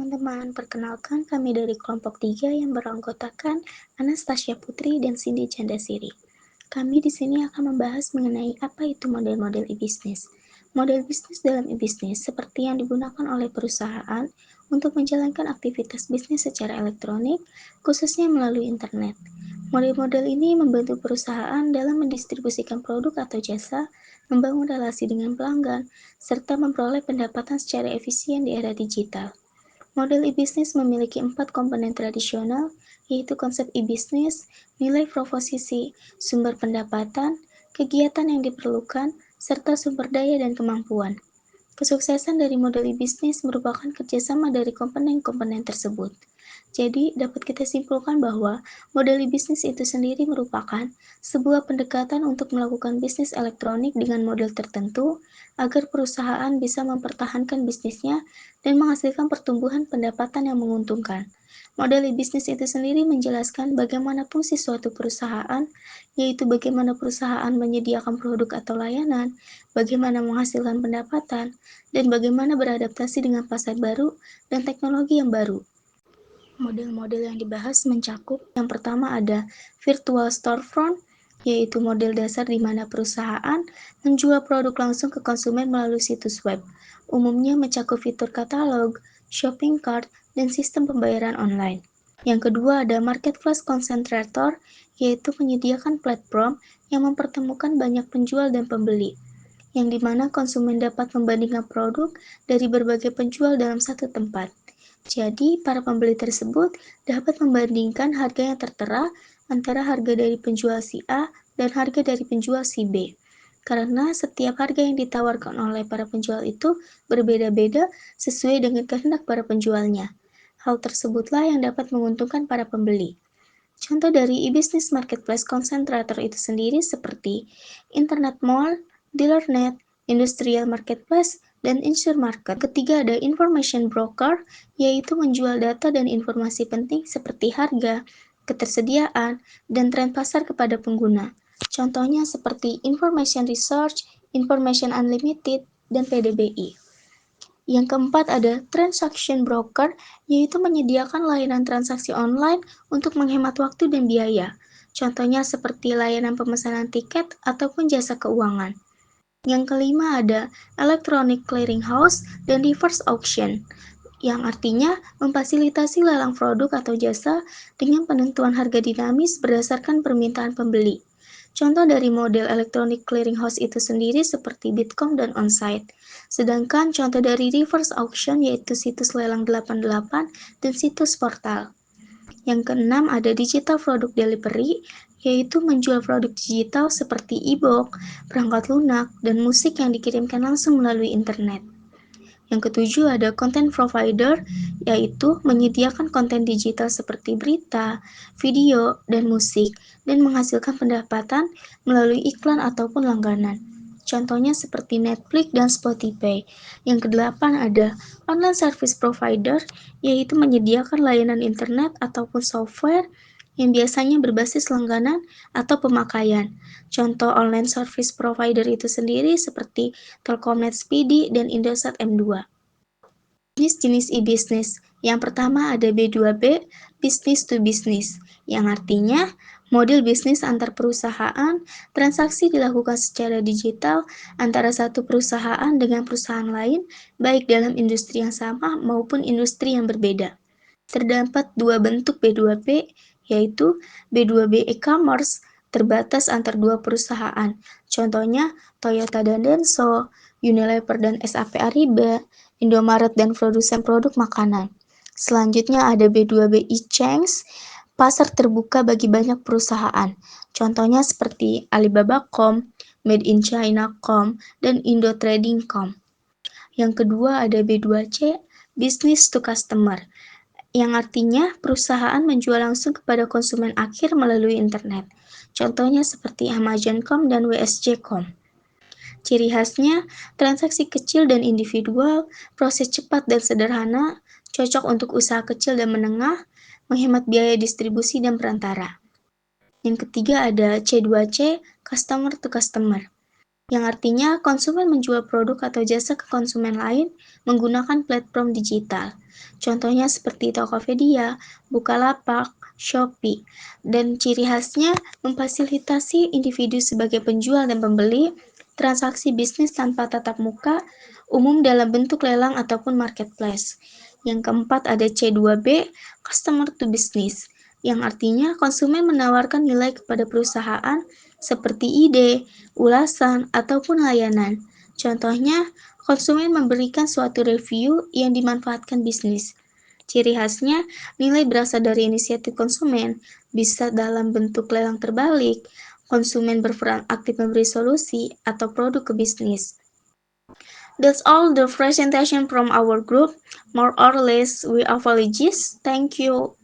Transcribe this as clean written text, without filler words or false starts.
teman-teman, perkenalkan kami dari kelompok 3 yang beranggotakan Anastasia Putri dan Cindy Chandasiri. Kami di sini akan membahas mengenai apa itu model-model e-bisnis. Model bisnis dalam e-bisnis seperti yang digunakan oleh perusahaan untuk menjalankan aktivitas bisnis secara elektronik, khususnya melalui internet. Model-model ini membantu perusahaan dalam mendistribusikan produk atau jasa, membangun relasi dengan pelanggan, serta memperoleh pendapatan secara efisien di era digital. Model e-bisnis memiliki 4 komponen tradisional, yaitu konsep e-bisnis, nilai proposisi, sumber pendapatan, kegiatan yang diperlukan, serta sumber daya dan kemampuan. Kesuksesan dari model e-bisnis merupakan kerjasama dari komponen-komponen tersebut. Jadi, dapat kita simpulkan bahwa model e-bisnis itu sendiri merupakan sebuah pendekatan untuk melakukan bisnis elektronik dengan model tertentu agar perusahaan bisa mempertahankan bisnisnya dan menghasilkan pertumbuhan pendapatan yang menguntungkan. Model e-bisnis itu sendiri menjelaskan bagaimana fungsi suatu perusahaan, yaitu bagaimana perusahaan menyediakan produk atau layanan, bagaimana menghasilkan pendapatan, dan bagaimana beradaptasi dengan pasar baru dan teknologi yang baru. Model-model yang dibahas mencakup yang pertama ada virtual storefront, yaitu model dasar di mana perusahaan menjual produk langsung ke konsumen melalui situs web. Umumnya mencakup fitur katalog, shopping cart, dan sistem pembayaran online. Yang kedua ada marketplace concentrator, yaitu menyediakan platform yang mempertemukan banyak penjual dan pembeli, yang dimana konsumen dapat membandingkan produk dari berbagai penjual dalam satu tempat. Jadi, para pembeli tersebut dapat membandingkan harga yang tertera antara harga dari penjual si A dan harga dari penjual si B. Karena setiap harga yang ditawarkan oleh para penjual itu berbeda-beda sesuai dengan kehendak para penjualnya. Hal tersebutlah yang dapat menguntungkan para pembeli. Contoh dari e-business marketplace concentrator itu sendiri seperti internet mall, dealernet, industrial marketplace, dan insure market. Ketiga ada information broker, yaitu menjual data dan informasi penting seperti harga, ketersediaan, dan tren pasar kepada pengguna. Contohnya seperti information research, information unlimited, dan PDBI. Yang keempat ada transaction broker, yaitu menyediakan layanan transaksi online untuk menghemat waktu dan biaya. Contohnya seperti layanan pemesanan tiket ataupun jasa keuangan. Yang kelima ada electronic clearing house dan reverse auction, yang artinya memfasilitasi lelang produk atau jasa dengan penentuan harga dinamis berdasarkan permintaan pembeli. Contoh dari model electronic clearing house itu sendiri seperti Bitkom dan Onsite. Sedangkan contoh dari reverse auction yaitu situs lelang 88 dan situs portal. Yang keenam ada digital product delivery, yaitu menjual produk digital seperti e-book, perangkat lunak, dan musik yang dikirimkan langsung melalui internet. Yang ketujuh ada content provider, yaitu menyediakan konten digital seperti berita, video, dan musik, dan menghasilkan pendapatan melalui iklan ataupun langganan. Contohnya seperti Netflix dan Spotify. Yang kedelapan ada online service provider, yaitu menyediakan layanan internet ataupun software yang biasanya berbasis langganan atau pemakaian. Contoh online service provider itu sendiri seperti Telkomnet Speedy dan Indosat M2. Jenis-jenis e-bisnis. Yang pertama ada B2B, business to business, yang artinya model bisnis antar perusahaan, transaksi dilakukan secara digital antara satu perusahaan dengan perusahaan lain, baik dalam industri yang sama maupun industri yang berbeda. Terdapat dua bentuk B2B, yaitu B2B e-commerce, terbatas antar dua perusahaan. Contohnya Toyota dan Denso, Unilever dan SAP Ariba, Indomaret dan produsen produk makanan. Selanjutnya ada B2B e-chains, pasar terbuka bagi banyak perusahaan. Contohnya seperti Alibaba.com, Made in China.com, dan Indotrading.com. Yang kedua ada B2C, business to customer, yang artinya perusahaan menjual langsung kepada konsumen akhir melalui internet. Contohnya seperti Amazon.com dan WSJ.com. Ciri khasnya, transaksi kecil dan individual, proses cepat dan sederhana, cocok untuk usaha kecil dan menengah, menghemat biaya distribusi dan perantara. Yang ketiga ada C2C, customer to customer, yang artinya konsumen menjual produk atau jasa ke konsumen lain menggunakan platform digital. Contohnya seperti Tokopedia, Bukalapak, Shopee. Dan ciri khasnya memfasilitasi individu sebagai penjual dan pembeli, transaksi bisnis tanpa tatap muka, umum dalam bentuk lelang ataupun marketplace. Yang keempat ada C2B, Customer to Business, yang artinya konsumen menawarkan nilai kepada perusahaan seperti ide, ulasan, ataupun layanan. Contohnya, konsumen memberikan suatu review yang dimanfaatkan bisnis. Ciri khasnya, nilai berasal dari inisiatif konsumen, bisa dalam bentuk lelang terbalik, konsumen berperan aktif memberi solusi atau produk ke bisnis. That's all the presentation from our group. More or less, we apologize. Thank you.